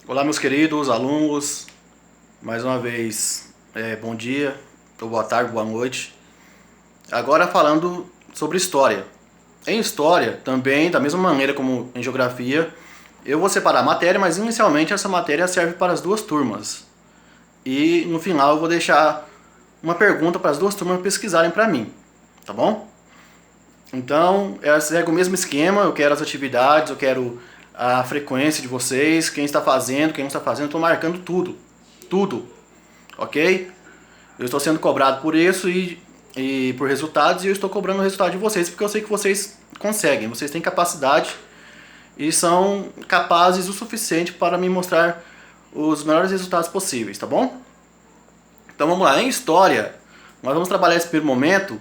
Olá, meus queridos alunos, mais uma vez, bom dia, ou boa tarde, boa noite. Agora falando sobre história. Em história, também, da mesma maneira como em geografia, eu vou separar a matéria, mas inicialmente essa matéria serve para as duas turmas. E no final eu vou deixar uma pergunta para as duas turmas pesquisarem para mim, tá bom? Então, segue o mesmo esquema, eu quero as atividades, eu quero a frequência de vocês, quem está fazendo, quem não está fazendo, eu estou marcando tudo. Tudo, ok? Eu estou sendo cobrado por isso e por resultados, e eu estou cobrando o resultado de vocês, porque eu sei que vocês conseguem, vocês têm capacidade e são capazes o suficiente para me mostrar os melhores resultados possíveis, tá bom? Então vamos lá, em história, nós vamos trabalhar esse primeiro momento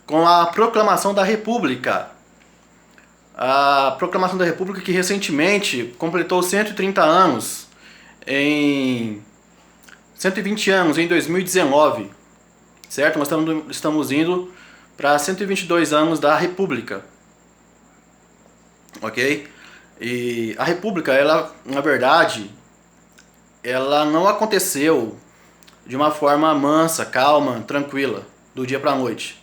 com a Proclamação da República. A Proclamação da República que recentemente completou 130 anos, em 120 anos em 2019, certo? Nós estamos indo para 122 anos da República, ok? E a República, ela, na verdade, ela não aconteceu de uma forma mansa, calma, tranquila, do dia para a noite.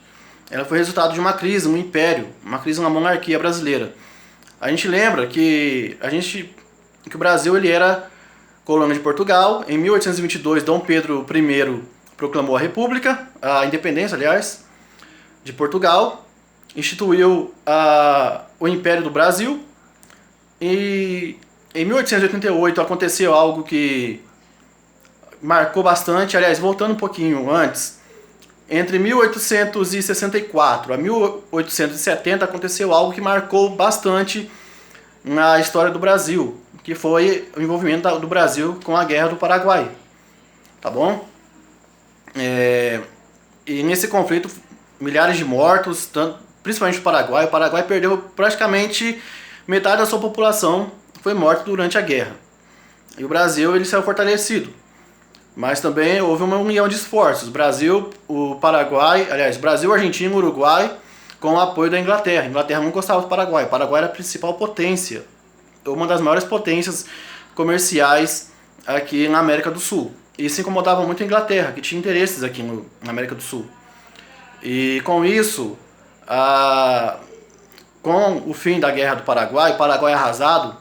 Ela foi resultado de uma crise, um império, uma crise na monarquia brasileira. A gente lembra que o Brasil ele era colônia de Portugal. Em 1822, Dom Pedro I proclamou a República, a independência, aliás, de Portugal, instituiu o Império do Brasil. E em 1888 aconteceu algo que marcou bastante, aliás, voltando um pouquinho antes. Entre 1864 a 1870 aconteceu algo que marcou bastante na história do Brasil, que foi o envolvimento do Brasil com a Guerra do Paraguai, tá bom? E nesse conflito, milhares de mortos, principalmente no Paraguai. O Paraguai perdeu praticamente metade da sua população, foi morta durante a guerra. E o Brasil ele saiu fortalecido. Mas também houve uma união de esforços. Brasil, o Paraguai, aliás, Brasil, Argentina e Uruguai, com o apoio da Inglaterra. A Inglaterra não gostava do Paraguai. O Paraguai era a principal potência, uma das maiores potências comerciais aqui na América do Sul. E isso incomodava muito a Inglaterra, que tinha interesses aqui na América do Sul. E com isso, com o fim da Guerra do Paraguai, o Paraguai arrasado,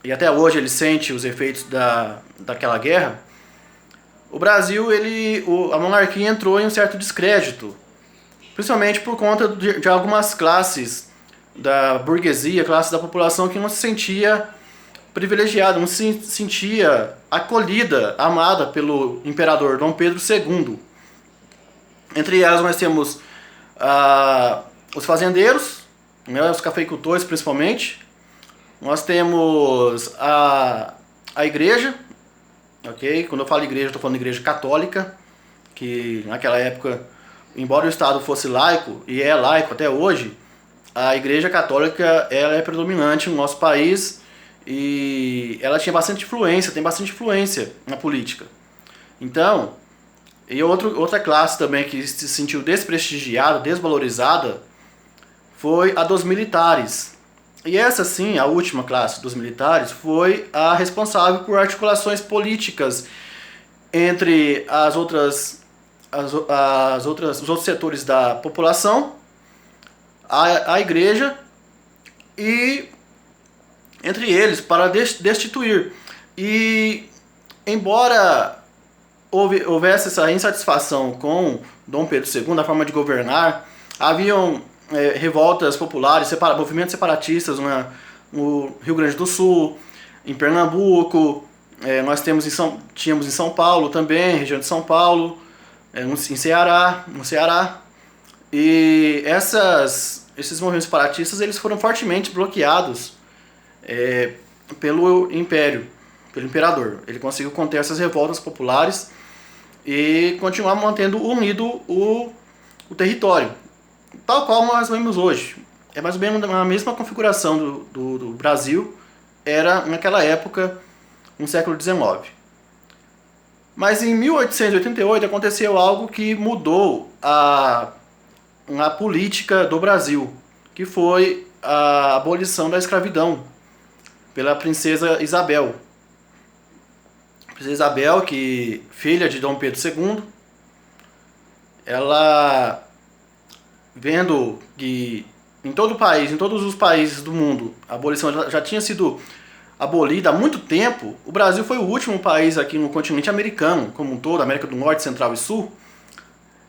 e até hoje ele sente os efeitos daquela guerra. O Brasil, a monarquia entrou em um certo descrédito, principalmente por conta de algumas classes da burguesia, classes da população que não se sentia privilegiada, não se sentia acolhida, amada pelo imperador Dom Pedro II. Entre elas nós temos os fazendeiros, né, os cafeicultores principalmente. Nós temos a igreja. Ok? Quando eu falo igreja, eu estou falando de igreja católica, que naquela época, embora o Estado fosse laico, e é laico até hoje, a igreja católica ela é predominante no nosso país e ela tinha bastante influência, tem bastante influência na política. Então, e outra classe também que se sentiu desprestigiada, desvalorizada, foi a dos militares. E essa sim, a última classe dos militares, foi a responsável por articulações políticas entre os outros setores da população, a igreja e entre eles para destituir. E embora houvesse essa insatisfação com Dom Pedro II, a forma de governar, haviam revoltas populares, movimentos separatistas no Rio Grande do Sul, em Pernambuco, nós tínhamos em São Paulo também, região de São Paulo, no Ceará. E esses movimentos separatistas eles foram fortemente bloqueados pelo Império, pelo Imperador. Ele conseguiu conter essas revoltas populares e continuar mantendo unido o território. Tal qual nós vemos hoje. É mais ou menos a mesma configuração do Brasil era naquela época, no século XIX. Mas em 1888 aconteceu algo que mudou a política do Brasil, que foi a abolição da escravidão pela princesa Isabel. Princesa Isabel, que filha de Dom Pedro II, ela vendo que em todo o país, em todos os países do mundo, a abolição já tinha sido abolida há muito tempo, o Brasil foi o último país aqui no continente americano, como um todo, América do Norte, Central e Sul,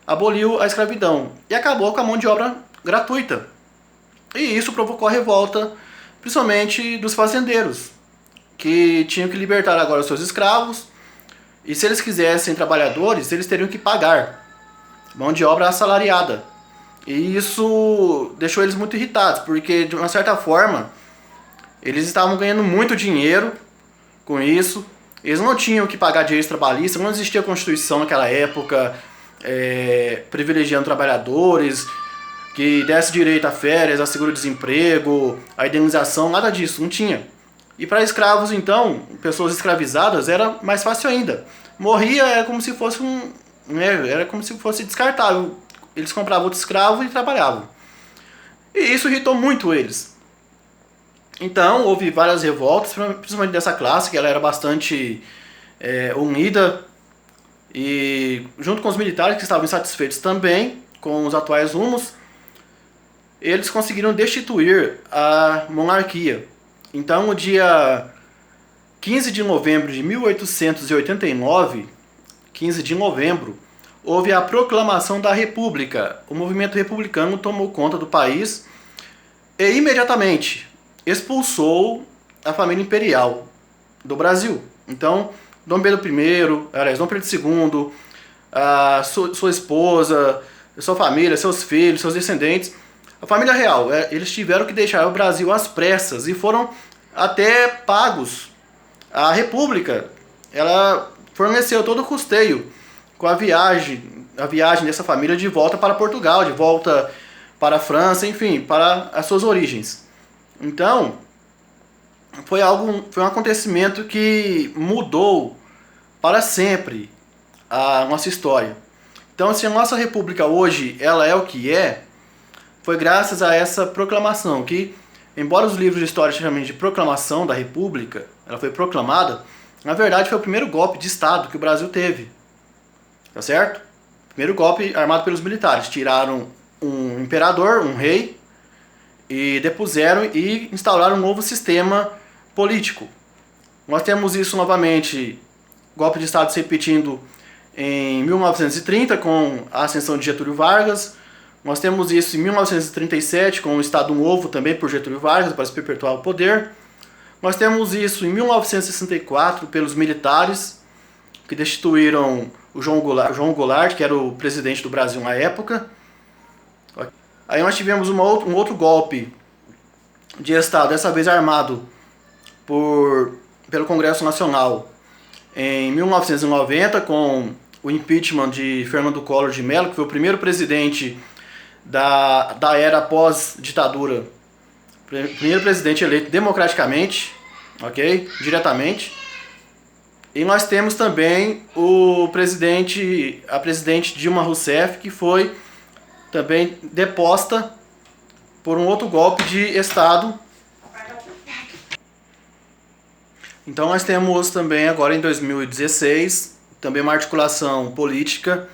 aboliu a escravidão e acabou com a mão de obra gratuita. E isso provocou a revolta, principalmente dos fazendeiros, que tinham que libertar agora os seus escravos, e se eles quisessem trabalhadores, eles teriam que pagar mão de obra assalariada. E isso deixou eles muito irritados, porque de uma certa forma eles estavam ganhando muito dinheiro com isso, eles não tinham que pagar direitos trabalhistas, não existia a Constituição naquela época privilegiando trabalhadores, que desse direito a férias, a seguro-desemprego, a indenização, nada disso, não tinha. E para escravos, então, pessoas escravizadas, era mais fácil ainda. Morria era como se fosse era como se fosse descartável. Eles compravam outro escravo e trabalhavam. E isso irritou muito eles. Então, houve várias revoltas, principalmente dessa classe, que ela era bastante unida. E junto com os militares, que estavam insatisfeitos também com os atuais rumos, eles conseguiram destituir a monarquia. Então, no dia 15 de novembro de 1889, 15 de novembro, houve a proclamação da República. O movimento republicano tomou conta do país e imediatamente expulsou a família imperial do Brasil. Então, Dom Pedro I, aliás, Dom Pedro II, a sua esposa, sua família, seus filhos, seus descendentes, a família real, eles tiveram que deixar o Brasil às pressas e foram até pagos. A República, ela forneceu todo o custeio com a viagem dessa família de volta para Portugal, de volta para a França, enfim, para as suas origens. Então, foi um acontecimento que mudou para sempre a nossa história. Então, se a nossa república hoje ela é o que foi graças a essa proclamação, que, embora os livros de história chamem de proclamação da república, ela foi proclamada, na verdade foi o primeiro golpe de Estado que o Brasil teve. Tá certo? Primeiro golpe armado pelos militares. Tiraram um imperador, um rei, e depuseram e instauraram um novo sistema político. Nós temos isso novamente, golpe de Estado se repetindo em 1930 com a ascensão de Getúlio Vargas. Nós temos isso em 1937 com o Estado Novo também por Getúlio Vargas para se perpetuar o poder. Nós temos isso em 1964 pelos militares que destituíram o João Goulart, que era o presidente do Brasil na época. Aí nós tivemos um outro golpe de Estado, dessa vez armado pelo Congresso Nacional, em 1990, com o impeachment de Fernando Collor de Mello, que foi o primeiro presidente da era pós-ditadura, primeiro presidente eleito democraticamente, ok? Diretamente. E nós temos também a presidente Dilma Rousseff, que foi também deposta por um outro golpe de Estado. Então nós temos também agora em 2016 também uma articulação política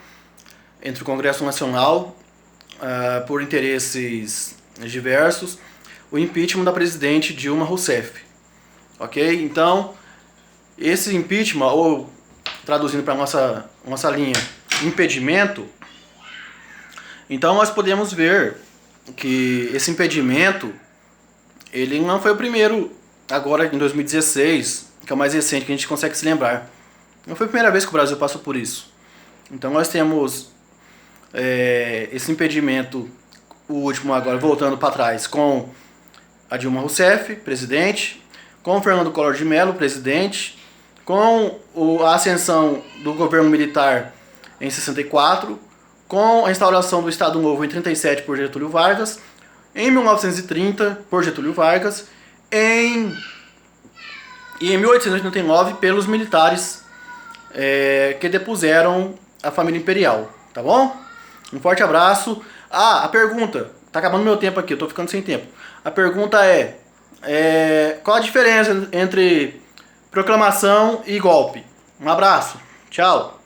entre o Congresso Nacional por interesses diversos, o impeachment da presidente Dilma Rousseff. Ok? Então, esse impeachment, ou traduzindo para a nossa linha, impedimento, então nós podemos ver que esse impedimento, ele não foi o primeiro agora em 2016, que é o mais recente que a gente consegue se lembrar. Não foi a primeira vez que o Brasil passou por isso. Então nós temos esse impedimento, o último agora voltando para trás, com a Dilma Rousseff, presidente, com o Fernando Collor de Mello, presidente, com a ascensão do governo militar em 64, com a instauração do Estado Novo em 37 por Getúlio Vargas, em 1930 por Getúlio Vargas, e em 1889 pelos militares que depuseram a família imperial, tá bom? Um forte abraço. A pergunta, tá acabando meu tempo aqui, eu tô ficando sem tempo. A pergunta qual a diferença entre proclamação e golpe? Um abraço, tchau!